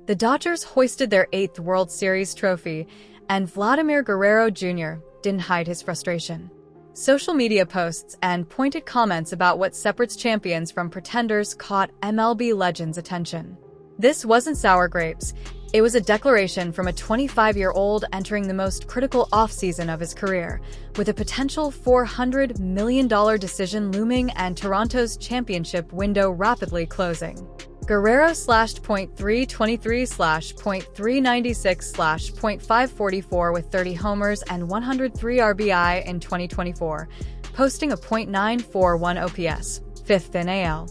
The Dodgers hoisted their 8th World Series trophy, and Vladimir Guerrero Jr. didn't hide his frustration. Social media posts and pointed comments about what separates champions from pretenders caught MLB legends' attention. This wasn't sour grapes. It was a declaration from a 25-year-old entering the most critical offseason of his career, with a potential $400 million decision looming and Toronto's championship window rapidly closing. Guerrero slashed .323/.396/.544 with 30 homers and 103 RBI in 2024, posting a .941 OPS, 5th in AL.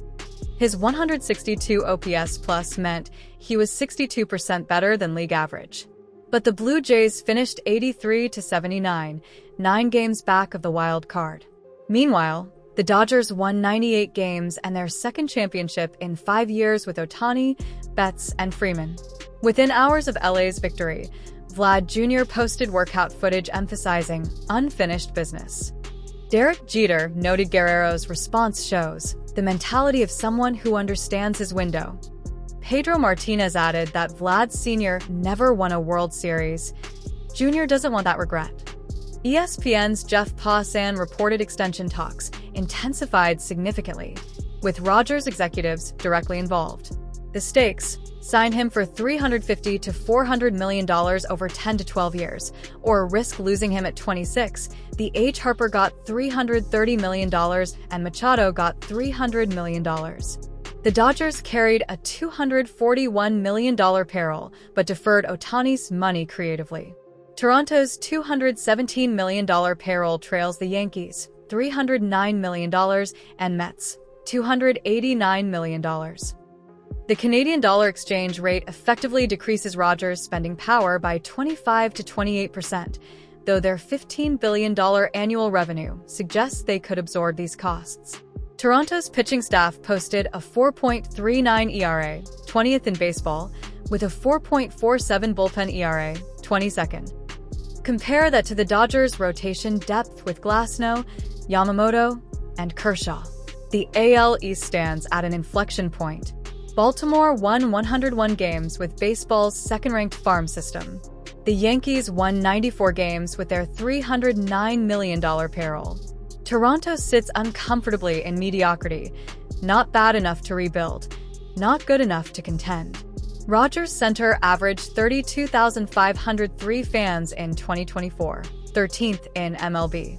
His 162 OPS plus meant he was 62% better than league average. But the Blue Jays finished 83-79, 9 games back of the wild card. Meanwhile, the Dodgers won 98 games and their second championship in 5 years with Ohtani, Betts, and Freeman. Within hours of LA's victory, Vlad Jr. posted workout footage emphasizing unfinished business. Derek Jeter noted Guerrero's response shows the mentality of someone who understands his window. Pedro Martinez added that Vlad Sr. never won a World Series. Jr. doesn't want that regret. ESPN's Passan reported extension talks intensified significantly, with Rogers executives directly involved. The stakes: sign him for $350 to $400 million over 10 to 12 years, or risk losing him at 26. The H. Harper got $330 million and Machado got $300 million. The Dodgers carried a $241 million payroll, but deferred Ohtani's money creatively. Toronto's $217 million payroll trails the Yankees, $309 million, and Mets, $289 million. The Canadian dollar exchange rate effectively decreases Rogers' spending power by 25 to 28%, though their $15 billion annual revenue suggests they could absorb these costs. Toronto's pitching staff posted a 4.39 ERA, 20th in baseball, with a 4.47 bullpen ERA, 22nd. Compare that to the Dodgers' rotation depth with Glasnow, Yamamoto, and Kershaw. The AL East stands at an inflection point. Baltimore won 101 games with baseball's second-ranked farm system. The Yankees won 94 games with their $309 million payroll. Toronto sits uncomfortably in mediocrity, not bad enough to rebuild, not good enough to contend. Rogers Center averaged 32,503 fans in 2024, 13th in MLB.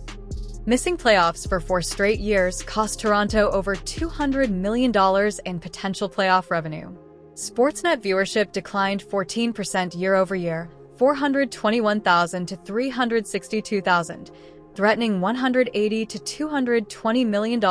Missing playoffs for 4 straight years cost Toronto over $200 million in potential playoff revenue. Sportsnet viewership declined 14% year-over-year, 421,000 to 362,000, threatening $180 to $220 million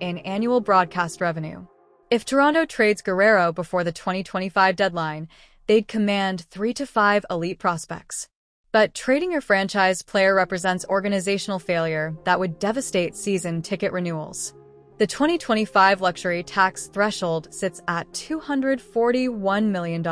in annual broadcast revenue. If Toronto trades Guerrero before the 2025 deadline, they'd command 3 to 5 elite prospects. But trading your franchise player represents organizational failure that would devastate season ticket renewals. The 2025 luxury tax threshold sits at $241 million.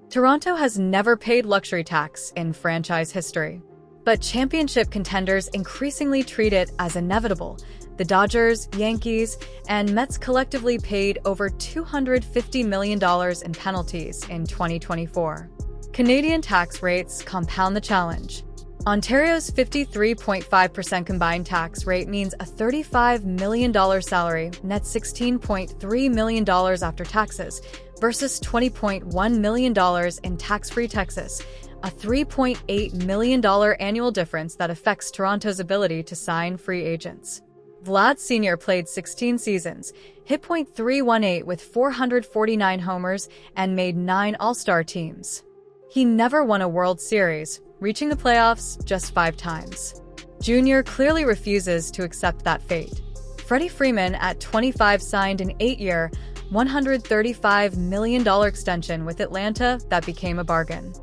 Toronto has never paid luxury tax in franchise history. But championship contenders increasingly treat it as inevitable. The Dodgers, Yankees, and Mets collectively paid over $250 million in penalties in 2024. Canadian tax rates compound the challenge. Ontario's 53.5% combined tax rate means a $35 million salary nets $16.3 million after taxes, versus $20.1 million in tax-free Texas, a $3.8 million annual difference that affects Toronto's ability to sign free agents. Vlad Sr. played 16 seasons, hit .318 with 449 homers, and made 9 All-Star teams. He never won a World Series, reaching the playoffs just 5 times. Jr. clearly refuses to accept that fate. Freddie Freeman, at 25, signed an 8-year, $135 million extension with Atlanta that became a bargain.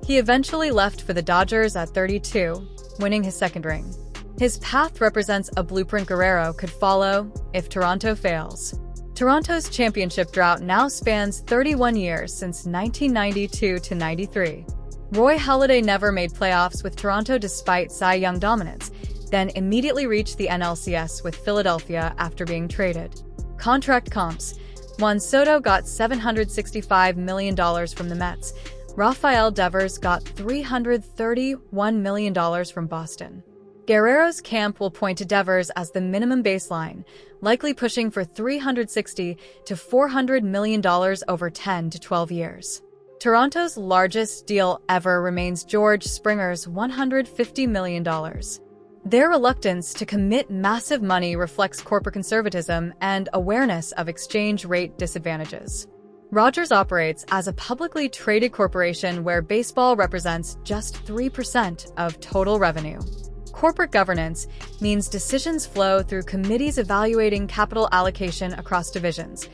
He eventually left for the Dodgers at 32, winning his second ring. His path represents a blueprint Guerrero could follow if Toronto fails. Toronto's championship drought now spans 31 years since 1992-93. Roy Halladay never made playoffs with Toronto despite Cy Young dominance, then immediately reached the NLCS with Philadelphia after being traded. Contract comps: Juan Soto got $765 million from the Mets. Rafael Devers got $331 million from Boston. Guerrero's camp will point to Devers as the minimum baseline, likely pushing for $360 to $400 million over 10 to 12 years. Toronto's largest deal ever remains George Springer's $150 million. Their reluctance to commit massive money reflects corporate conservatism and awareness of exchange rate disadvantages. Rogers operates as a publicly traded corporation where baseball represents just 3% of total revenue. Corporate governance means decisions flow through committees evaluating capital allocation across divisions,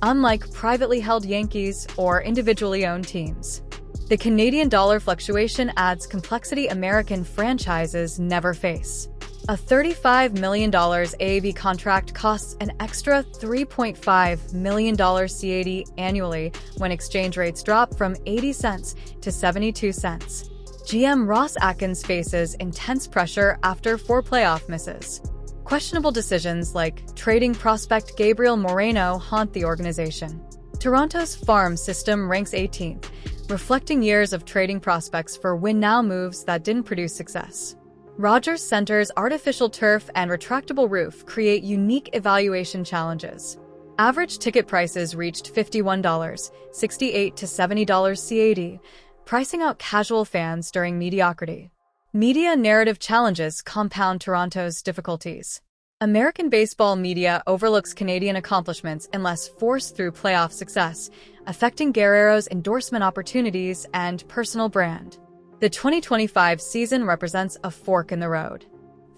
unlike privately held Yankees or individually owned teams. The Canadian dollar fluctuation adds complexity American franchises never face. A $35 million AAV contract costs an extra $3.5 million CAD annually when exchange rates drop from 80 cents to 72 cents. GM Ross Atkins faces intense pressure after 4 playoff misses. Questionable decisions like trading prospect Gabriel Moreno haunt the organization. Toronto's farm system ranks 18th, reflecting years of trading prospects for win-now moves that didn't produce success. Rogers Center's artificial turf and retractable roof create unique evaluation challenges. Average ticket prices reached $51, $68 to $70 CAD, pricing out casual fans during mediocrity. Media narrative challenges compound Toronto's difficulties. American baseball media overlooks Canadian accomplishments unless forced through playoff success, affecting Guerrero's endorsement opportunities and personal brand. The 2025 season represents a fork in the road.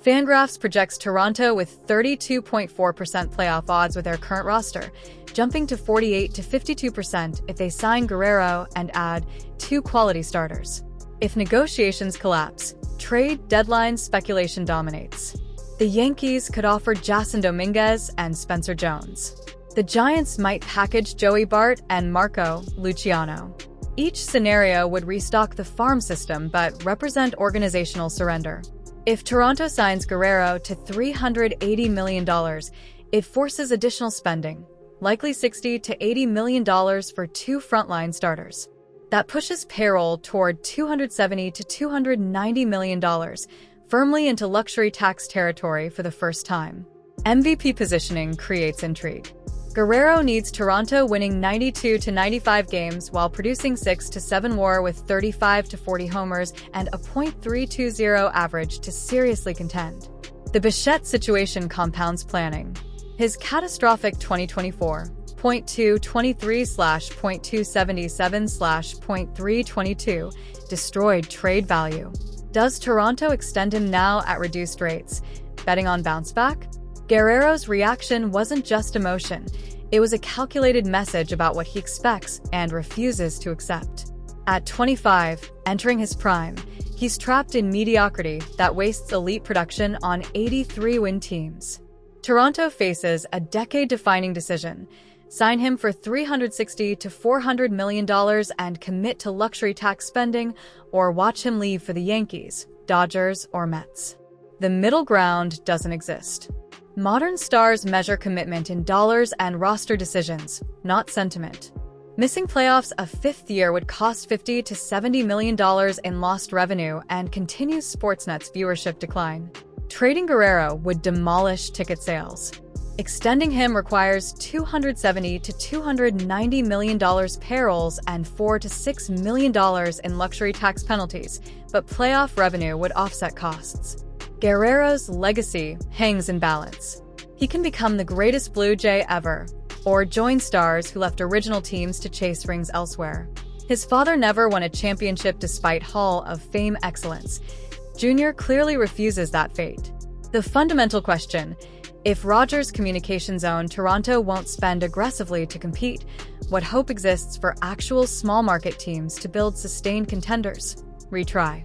Fangraphs projects Toronto with 32.4% playoff odds with their current roster, jumping to 48 to 52% if they sign Guerrero and add 2 quality starters. If negotiations collapse, trade deadline speculation dominates. The Yankees could offer Jason Dominguez and Spencer Jones. The Giants might package Joey Bart and Marco Luciano. Each scenario would restock the farm system but represent organizational surrender. If Toronto signs Guerrero to $380 million, it forces additional spending, likely $60 to $80 million for 2 frontline starters. That pushes payroll toward $270 to $290 million, firmly into luxury tax territory for the first time. MVP positioning creates intrigue. Guerrero needs Toronto winning 92 to 95 games while producing 6 to 7 WAR with 35 to 40 homers and a .320 average to seriously contend. The Bichette situation compounds planning. His catastrophic 2024 .223/.277/.322 destroyed trade value. Does Toronto extend him now at reduced rates, betting on bounce back? Guerrero's reaction wasn't just emotion, it was a calculated message about what he expects and refuses to accept. At 25, entering his prime, he's trapped in mediocrity that wastes elite production on 83-win teams. Toronto faces a decade-defining decision: sign him for $360 to $400 million and commit to luxury tax spending, or watch him leave for the Yankees, Dodgers, or Mets. The middle ground doesn't exist. Modern stars measure commitment in dollars and roster decisions, not sentiment. Missing playoffs a 5th year would cost $50 to $70 million in lost revenue and continue Sportsnet's viewership decline. Trading Guerrero would demolish ticket sales. Extending him requires $270 to $290 million payrolls and $4 to $6 million in luxury tax penalties, but playoff revenue would offset costs. Guerrero's legacy hangs in balance. He can become the greatest Blue Jay ever, or join stars who left original teams to chase rings elsewhere. His father never won a championship despite Hall of Fame excellence. Jr. clearly refuses that fate. The fundamental question: if Rogers Communications own Toronto won't spend aggressively to compete, what hope exists for actual small market teams to build sustained contenders? Retry.